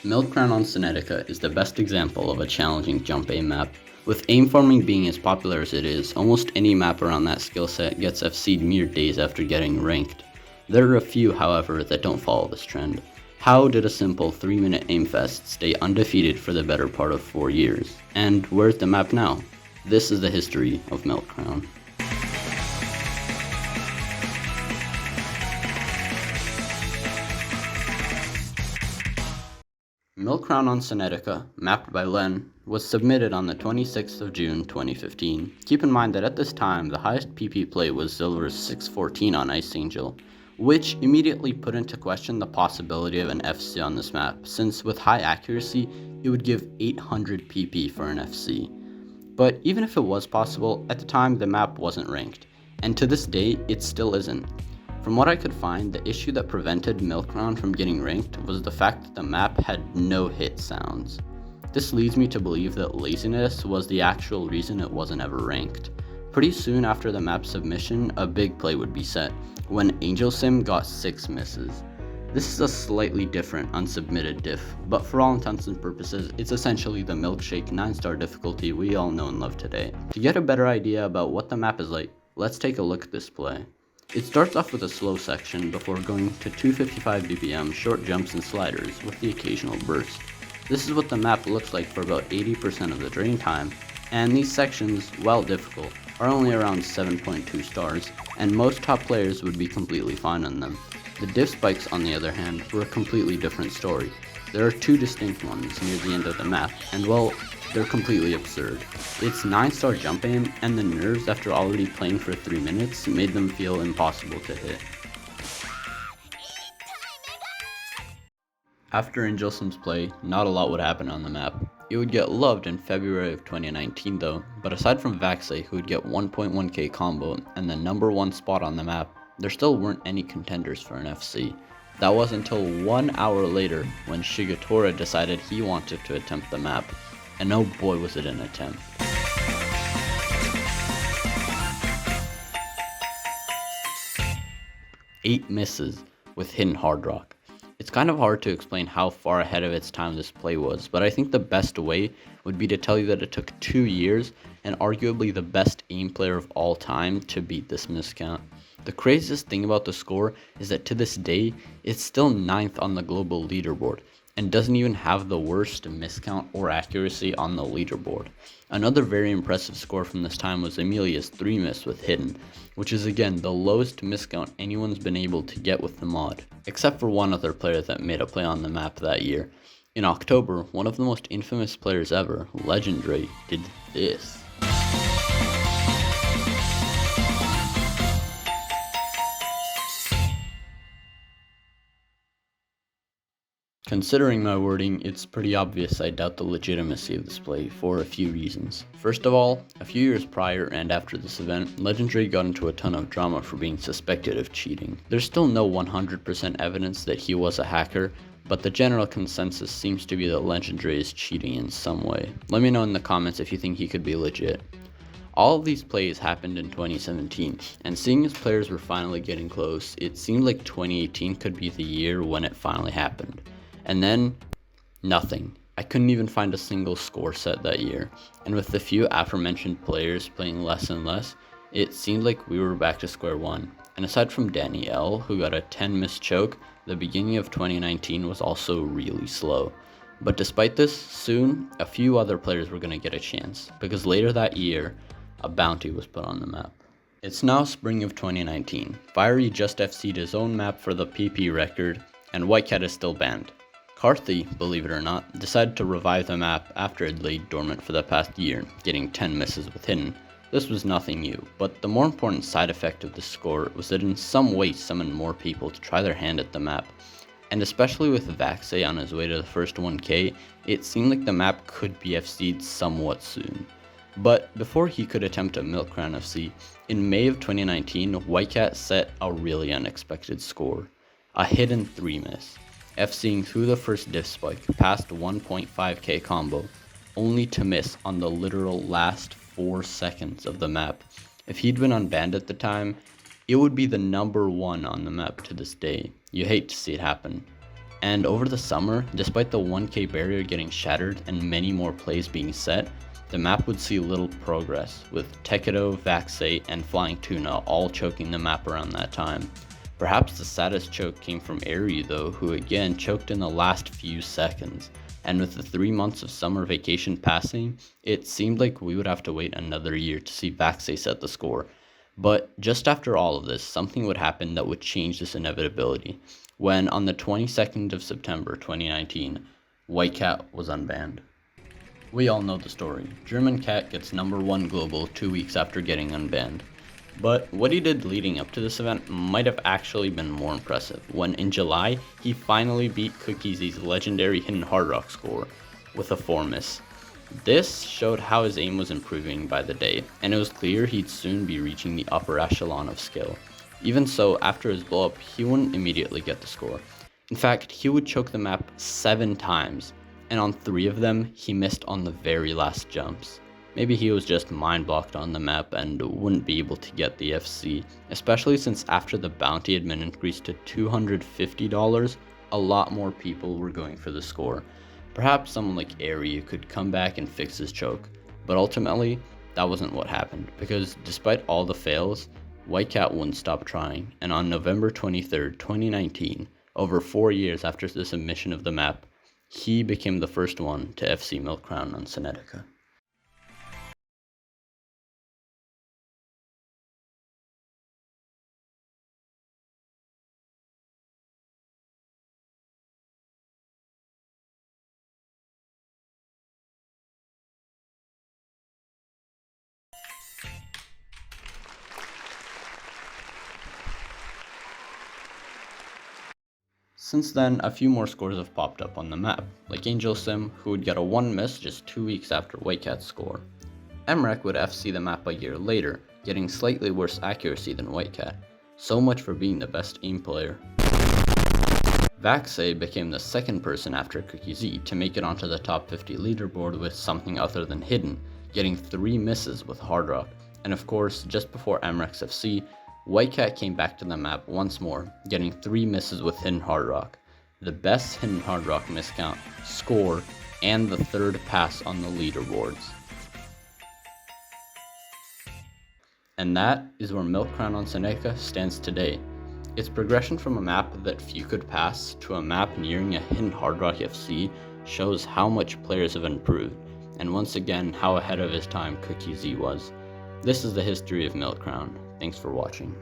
Milk Crown on Sonnetica is the best example of a challenging jump aim map. With aim farming being as popular as it is, almost any map around that skill set gets fc'd mere days after getting ranked. There are a few, however, that don't follow this trend. How did a simple 3-minute aimfest stay undefeated for the better part of 4 years? And where's the map now? This is the history of Milk Crown. Milk Crown on Sonnetica, mapped by Len, was submitted on the 26th of June 2015. Keep in mind that at this time, the highest PP play was Silver's 614 on Ice Angel, which immediately put into question the possibility of an FC on this map, since with high accuracy, it would give 800 PP for an FC. But even if it was possible, at the time the map wasn't ranked, and to this day, it still isn't. From what I could find, the issue that prevented Milk Crown from getting ranked was the fact that the map had no hit sounds. This leads me to believe that laziness was the actual reason it wasn't ever ranked. Pretty soon after the map submission, a big play would be set, when Angel Sim got 6 misses. This is a slightly different unsubmitted diff, but for all intents and purposes, it's essentially the Milkshake 9-star difficulty we all know and love today. To get a better idea about what the map is like, let's take a look at this play. It starts off with a slow section before going to 255 BPM short jumps and sliders with the occasional burst. This is what the map looks like for about 80% of the drain time, and these sections, while difficult, are only around 7.2 stars, and most top players would be completely fine on them. The diff spikes, on the other hand, were a completely different story. There are 2 distinct ones near the end of the map, and well, they're completely absurd. It's 9-star jump aim, and the nerves after already playing for 3 minutes made them feel impossible to hit. After Angel Sim's play, not a lot would happen on the map. It would get loved in February of 2019 though, but aside from Vaxay, who would get 1.1k combo and the number 1 spot on the map, there still weren't any contenders for an FC. That was until 1 hour later when shige decided he wanted to attempt the map. And oh boy was it an attempt. Eight misses with hidden hard rock. It's kind of hard to explain how far ahead of its time this play was, but I think the best way would be to tell you that it took 2 years and arguably the best aim player of all time to beat this miscount. The craziest thing about the score is that to this day, it's still 9th on the global leaderboard, and doesn't even have the worst miscount or accuracy on the leaderboard. Another very impressive score from this time was Emilia's 3 miss with hidden, which is again the lowest miscount anyone's been able to get with the mod, except for one other player that made a play on the map that year. In October, one of the most infamous players ever, Legendary, did this. Considering my wording, it's pretty obvious I doubt the legitimacy of this play for a few reasons. First of all, a few years prior and after this event, Legendary got into a ton of drama for being suspected of cheating. There's still no 100% evidence that he was a hacker, but the general consensus seems to be that Legendary is cheating in some way. Let me know in the comments if you think he could be legit. All of these plays happened in 2017, and seeing as players were finally getting close, it seemed like 2018 could be the year when it finally happened. And then, nothing. I couldn't even find a single score set that year, and with the few aforementioned players playing less and less, it seemed like we were back to square one. And aside from Danny L, who got a 10 miss choke, the beginning of 2019 was also really slow. But despite this, soon, a few other players were going to get a chance, because later that year, a bounty was put on the map. It's now spring of 2019. Fiery just FC'd his own map for the PP record, and Whitecat is still banned. Carthy, believe it or not, decided to revive the map after it laid dormant for the past year, getting 10 misses with hidden. This was nothing new, but the more important side effect of this score was that in some way summoned more people to try their hand at the map. And especially with Vaxay on his way to the first 1k, it seemed like the map could be FC'd somewhat soon. But before he could attempt a Milk Crown FC, in May of 2019, Whitecat set a really unexpected score. A hidden 3 miss. FC'ing through the first diff spike past 1.5k combo, only to miss on the literal last 4 seconds of the map. If he'd been unbanned at the time, it would be the number 1 on the map to this day. You hate to see it happen. And over the summer, despite the 1K barrier getting shattered and many more plays being set, the map would see little progress, with Tekido, Vaxei, and Flying Tuna all choking the map around that time. Perhaps the saddest choke came from Airy though, who again choked in the last few seconds. And with the 3 months of summer vacation passing, it seemed like we would have to wait another year to see Vaxei set the score. But just after all of this, something would happen that would change this inevitability, when on the 22nd of September 2019, White Cat was unbanned. We all know the story. German Cat gets #1 global 2 weeks after getting unbanned. But what he did leading up to this event might have actually been more impressive, when in July, he finally beat Cookiezy's legendary hidden hard rock score with a 4 miss. This showed how his aim was improving by the day, and it was clear he'd soon be reaching the upper echelon of skill. Even so, after his blow up, he wouldn't immediately get the score. In fact, he would choke the map 7 times, and on 3 of them, he missed on the very last jumps. Maybe he was just mind blocked on the map and wouldn't be able to get the FC, especially since after the bounty had been increased to $250, a lot more people were going for the score. Perhaps someone like Airy could come back and fix his choke, but ultimately, that wasn't what happened, because despite all the fails, White Cat wouldn't stop trying, and on November 23rd, 2019, over 4 years after the submission of the map, he became the first one to FC Milk Crown on Sonnetica. Since then, a few more scores have popped up on the map, like Angel Sim, who would get a 1 miss just 2 weeks after White Cat's score. Emrek would FC the map a year later, getting slightly worse accuracy than White Cat. So much for being the best aim player. Vaxei became the second person after Cookie to make it onto the top 50 leaderboard with something other than hidden, getting 3 misses with Hard Rock. And of course, just before Emrek's FC, White Cat came back to the map once more, getting 3 misses with Hidden Hard Rock, the best Hidden Hard Rock miscount, score, and the 3rd pass on the leaderboards. And that is where Milk Crown on Sonnetica stands today. Its progression from a map that few could pass to a map nearing a Hidden Hard Rock FC shows how much players have improved, and once again how ahead of his time Cookie Z was. This is the history of Milk Crown. Thanks for watching.